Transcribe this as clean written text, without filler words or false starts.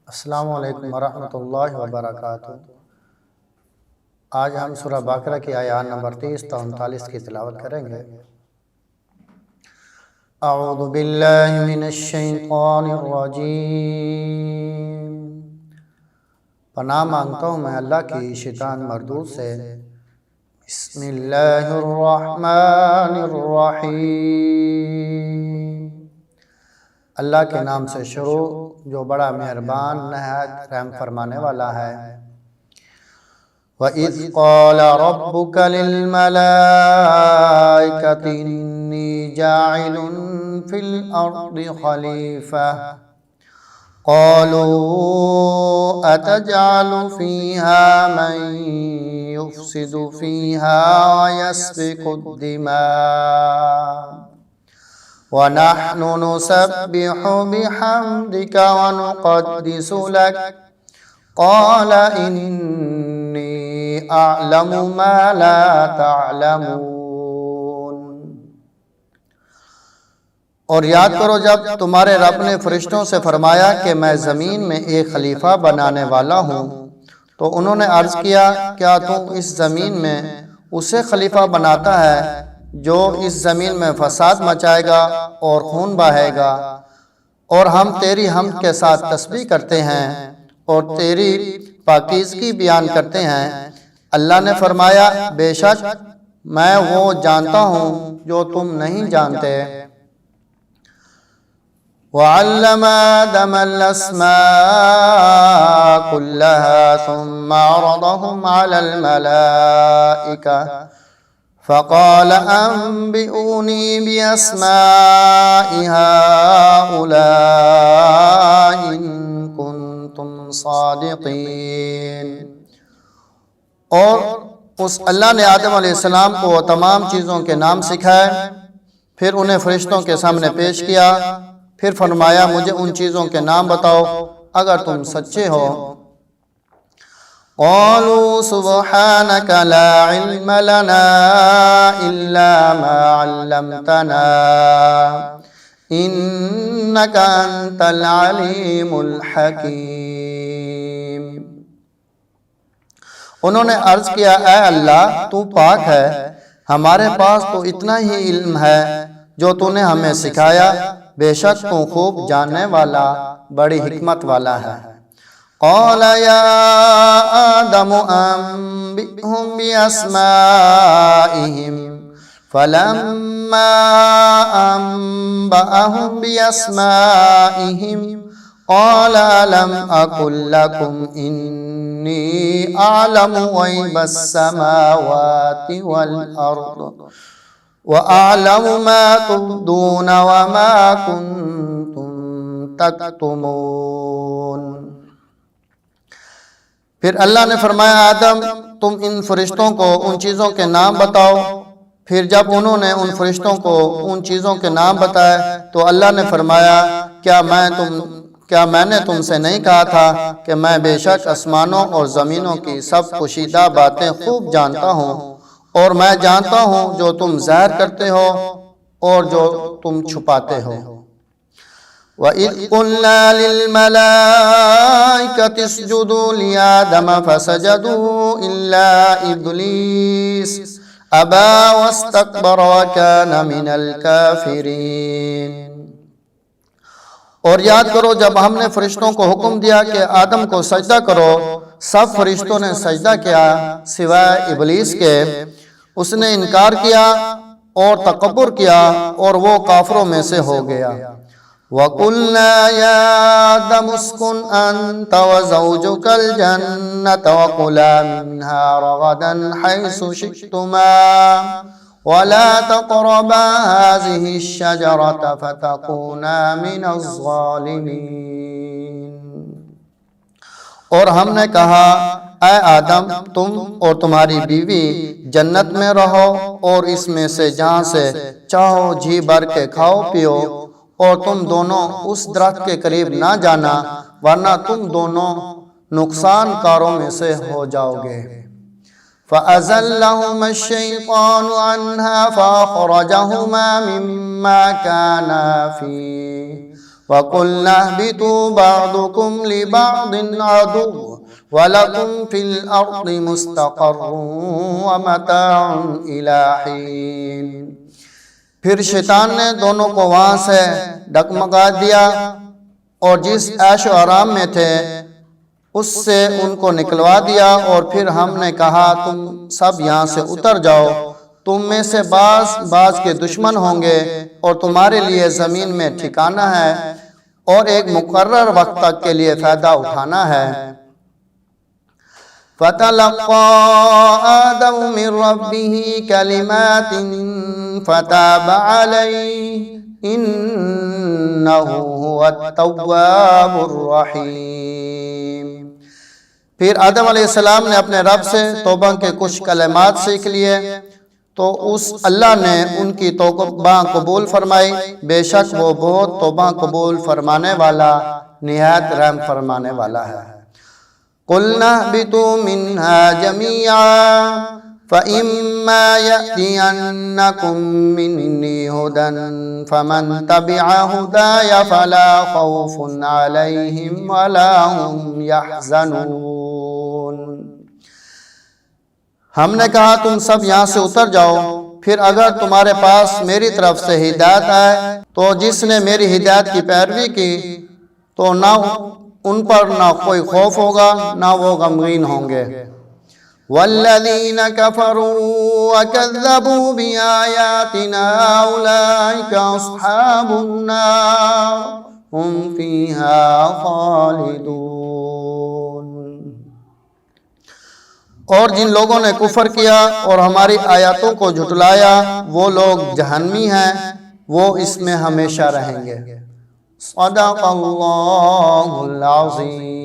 السلام علیکم ورحمۃ اللہ وبرکاتہ۔ آج ہم سورہ بقرہ کی آیات نمبر 30 تا 39 کی تلاوت کریں گے۔ اعوذ باللہ من الشیطان الرجیم۔ پناہ مانگتا ہوں میں اللہ کی شیطان مردود سے۔ بسم اللہ الرحمن الرحیم۔ اللہ کے نام سے شروع جو بڑا مہربان نہایت رحم فرمانے والا ہے۔ وَإِذْ قَالَ رَبُّكَ لِلْمَلَائِكَةِ إِنِّي جَاعِلٌ فِي الْأَرْضِ خَلِيفَةً قَالُوا أَتَجْعَلُ فِيهَا مَن يُفْسِدُ فِيهَا وَيَسْفِكُ الدِّمَاءَ وَنَحْنُ نُسَبِّحُ بِحَمْدِكَ وَنُقَدِّسُ لَكَ قَالَ إِنِّي أَعْلَمُ مَا لَا تَعْلَمُونَ۔ اور یاد کرو جب تمہارے رب نے فرشتوں سے فرمایا کہ میں زمین میں ایک خلیفہ بنانے والا ہوں، تو انہوں نے عرض کیا کیا تو اس زمین میں اسے خلیفہ بناتا ہے جو اس زمین میں فساد مچائے گا اور خون بہائے گا، اور ہم تیری حمد کے ساتھ تسبیح کرتے ہیں اور تیری پاکیزگی بیان کرتے ہیں۔ اللہ نے فرمایا بے شک میں وہ جانتا ہوں جو تم نہیں جانتے۔ وَعَلَّمَ آدَمَ الْأَسْمَاءَ كُلَّهَا ثُمَّ عَرَضَهُمْ عَلَى الْمَلَائِكَةِ فَقَالَ أَنبِئُونِي بِأَسْمَاءِ هَؤُلَاءِ إِن كُنتُمْ صَادِقِينَ۔ اور اس اللہ نے آدم علیہ السلام کو تمام چیزوں کے نام سکھائے، پھر انہیں فرشتوں کے سامنے پیش کیا، پھر فرمایا مجھے ان چیزوں کے نام بتاؤ اگر تم سچے ہو۔ قالوا سبحانك لا علم لنا إلا ما علمتنا إنك أنت العليم الحكيم۔ انہوں نے عرض کیا اے اللہ تو پاک ہے، ہمارے پاس تو اتنا ہی علم ہے جو تو نے ہمیں سکھایا، بے شک تو خوب جاننے والا بڑی حکمت والا ہے۔ قال يا آدم أنبئهم بأسمائهم فلما أنبأهم بأسمائهم قال ألم أقل لكم إني أعلم غيب السماوات والأرض وأعلم ما تبدون وما كنتم تكتمون۔ پھر اللہ نے فرمایا آدم تم ان فرشتوں کو ان چیزوں کے نام بتاؤ۔ پھر جب انہوں نے ان فرشتوں کو ان چیزوں کے نام بتائے تو اللہ نے فرمایا کیا میں نے تم سے نہیں کہا تھا کہ میں بے شک آسمانوں اور زمینوں کی سب پوشیدہ باتیں خوب جانتا ہوں، اور میں جانتا ہوں جو تم ظاہر کرتے ہو اور جو تم چھپاتے ہو۔ وَإِذْ قُلْنَا لِلْمَلَائِكَةِ اسْجُدُوا لِآدَمَ فَسَجَدُوا إِلَّا إِبْلِيسَ أَبَى وَاسْتَكْبَرَ وَكَانَ مِنَ الْكَافِرِينَ۔ اور یاد کرو جب ہم نے فرشتوں کو حکم دیا کہ آدم کو سجدہ کرو، سب فرشتوں نے سجدہ کیا سوائے ابلیس کے، اس نے انکار کیا اور تکبر کیا اور وہ کافروں میں سے ہو گیا۔ وَقُلْنَا يَا آدَمُ اسْكُنْ أَنْتَ وَزَوْجُكَ الْجَنَّةَ وَكُلَا مِنْهَا رَغَدًا حَيْثُ شِئْتُمَا وَلَا تَقْرَبَا هَٰذِهِ الشَّجَرَةَ فَتَكُونَا مِنَ الظَّالِمِينَ۔ اور ہم نے کہا اے آدم تم اور تمہاری بیوی جنت میں رہو اور اس میں سے جہاں سے چاہو جی بھر کے کھاؤ پیو، اور تم دونوں اس درخت کے قریب نہ جانا ورنہ تم دونوں نقصان کاروں میں سے ہو جاؤ گے۔ فَأَزَلَّهُمَا الشَّيْطَانُ عَنْهَا فَأَخْرَجَهُمَا مِمَّا كَانَا فِيهِ وَقُلْنَا اهْبِطُوا بَعْضُكُمْ لِبَعْضٍ عَدُوٌّ وَلَكُمْ فِي الْأَرْضِ مُسْتَقَرٌّ وَمَتَاعٌ إِلَىٰ حِينٍ۔ پھر شیطان نے دونوں کو وہاں سے ڈگمگا دیا اور جس عیش و آرام میں تھے اس سے ان کو نکلوا دیا، اور پھر ہم نے کہا تم سب یہاں سے اتر جاؤ، تم میں سے بعض کے دشمن ہوں گے اور تمہارے لیے زمین میں ٹھکانہ ہے اور ایک مقرر وقت تک کے لیے فائدہ اٹھانا ہے۔ فَتَلَقَّى آدَمُ مِن رَّبِّهِ كَلِمَاتٍ فَتَابَ عَلَيْهِ إِنَّهُ هُوَ التَّوَّابُ الرَّحِيمُ۔ پھر آدم علیہ السلام نے اپنے رب سے توبہ کے کچھ کلمات سیکھ لیے تو اس اللہ نے ان کی توبہ قبول فرمائی، بے شک وہ بہت توبہ قبول فرمانے والا، نہایت رحم فرمانے والا ہے۔ قُلْنَا اهْبِطُوا مِنْهَا جَمِيعًا فَإِمَّا يَأْتِيَنَّكُم مِّنِّي هُدًى فَمَن تَبِعَ هُدَايَ فَلَا خَوْفٌ عَلَيْهِمْ وَلَا هُمْ يَحْزَنُونَ۔ ہم نے کہا تم سب یہاں سے اتر جاؤ، پھر اگر تمہارے پاس میری طرف سے ہدایت آئے تو جس نے میری ہدایت کی پیروی کی تو نہ ان پر نہ کوئی خوف ہوگا نہ وہ غمگین ہوں گے۔ والذین کفروا وکذبوا بآیاتنا اولئک اصحاب النار ہم فیہا خالدون۔ اور جن لوگوں نے کفر کیا اور ہماری آیاتوں کو جھٹلایا وہ لوگ جہنمی ہیں، وہ اس میں ہمیشہ رہیں گے۔ صدق اللہ العظیم۔